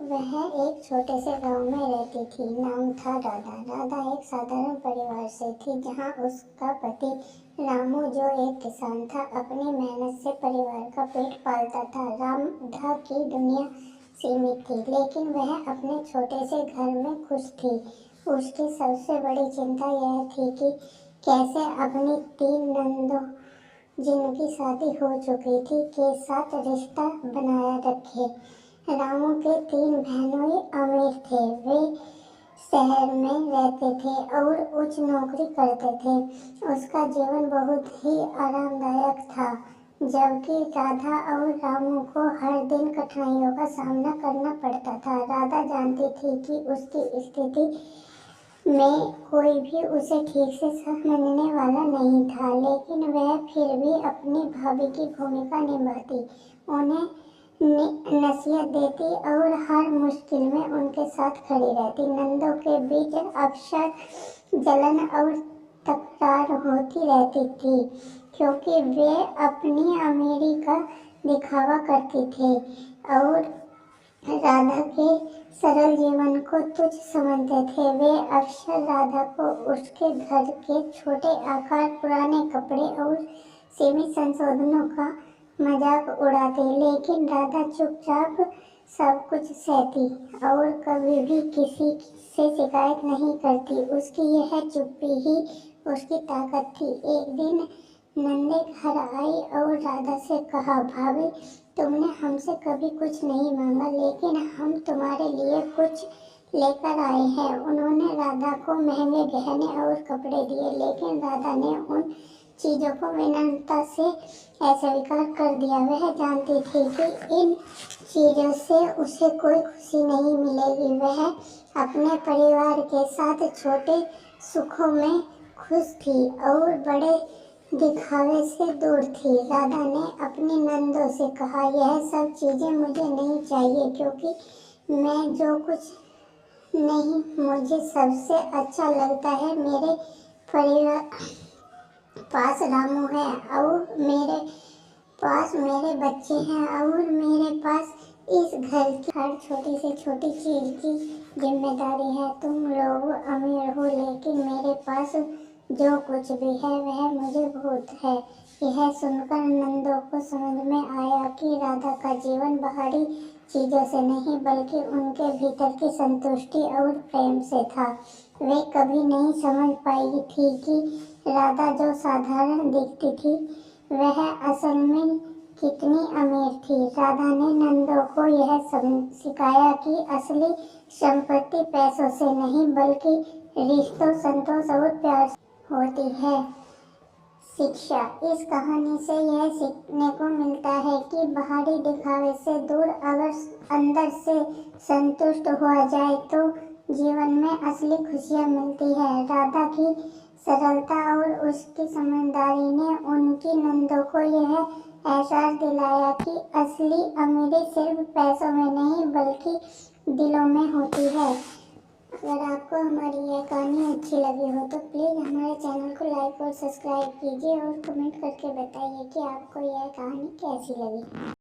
वह एक छोटे से गांव में रहती थी। नाम था राधा। राधा एक साधारण परिवार से थी, जहां उसका पति रामू, जो एक किसान था, अपनी मेहनत से परिवार का पेट पालता था। राधा की दुनिया सीमित थी, लेकिन वह अपने छोटे से घर में खुश थी। उसकी सबसे बड़ी चिंता यह थी कि कैसे अपनी 3 नंदों, जिनकी शादी हो चुकी थी, के साथ रिश्ता बनाए रखे। रामू के 3 बहनोई अमीर थे। वे शहर में रहते थे और उच्च नौकरी करते थे। उसका जीवन बहुत ही आरामदायक था, जबकि राधा और रामू को हर दिन कठिनाइयों का सामना करना पड़ता था। राधा जानती थी कि उसकी स्थिति में कोई भी उसे ठीक से समझने वाला नहीं था, लेकिन वह फिर भी अपनी भाभी की भूमिका निभाती, उन्हें नसीहत देती और हर मुश्किल में उनके साथ खड़ी रहती। नंदों के बीच अक्सर जलन और तकरार होती रहती थी, क्योंकि वे अपनी अमीरी का दिखावा करते थे और राधा के सरल जीवन को तुच्छ समझते थे। वे अक्सर राधा को उसके घर के छोटे आकार, पुराने कपड़े और सीमित संसाधनों का मजाक उड़ाते, लेकिन राधा चुपचाप सब कुछ सहती और कभी भी किसी से शिकायत नहीं करती। उसकी यह चुप्पी ही उसकी ताकत थी। एक दिन नंदे घर आई और राधा से कहा, भाभी, तुमने हमसे कभी कुछ नहीं मांगा, लेकिन हम तुम्हारे लिए कुछ लेकर आए हैं। उन्होंने राधा को महंगे गहने और कपड़े दिए, लेकिन राधा ने उन चीजों को विनम्रता से अस्वीकार कर दिया। वह जानती थी कि इन चीजों से उसे कोई खुशी नहीं मिलेगी। वह अपने परिवार के साथ छोटे सुखों में खुश थी और बड़े दिखावे से दूर थी। राधा ने अपनी नंदों से कहा, यह सब चीजें मुझे नहीं चाहिए, क्योंकि मैं जो कुछ नहीं, मुझे सबसे अच्छा लगता है मेरे परिवार पास रामू है और मेरे पास मेरे बच्चे हैं और मेरे पास इस घर की हर छोटी से छोटी चीज की जिम्मेदारी है। तुम लोग अमीर हो, लेकिन मेरे पास जो कुछ भी है वह मुझे बहुत है। यह सुनकर नंदों को समझ में आया कि राधा का जीवन बाहरी चीजों से नहीं, बल्कि उनके भीतर की संतुष्टि और प्रेम से था। वे कभी नहीं समझ पाई थी कि राधा जो साधारण दिखती थी, वह असल में कितनी अमीर थी। राधा ने नंदों को यह सिखाया कि असली संपत्ति पैसों से नहीं, बल्कि रिश्तों, संतोष और प्यार से होती है। शिक्षा। इस कहानी से यह सीखने को मिलता है कि बाहरी दिखावे से दूर अगर अंदर से संतुष्ट हुआ जाए तो जीवन में असली खुशियाँ मिलती है। राधा की सरलता और उसकी समझदारी ने उनकी नंदों को यह एहसास दिलाया कि असली अमीरी सिर्फ पैसों में नहीं, बल्कि दिलों में होती है। अगर आपको हमारी यह कहानी अच्छी लगी हो तो प्लीज़ हमारे चैनल को लाइक और सब्सक्राइब कीजिए और कमेंट करके बताइए कि आपको यह कहानी कैसी लगी।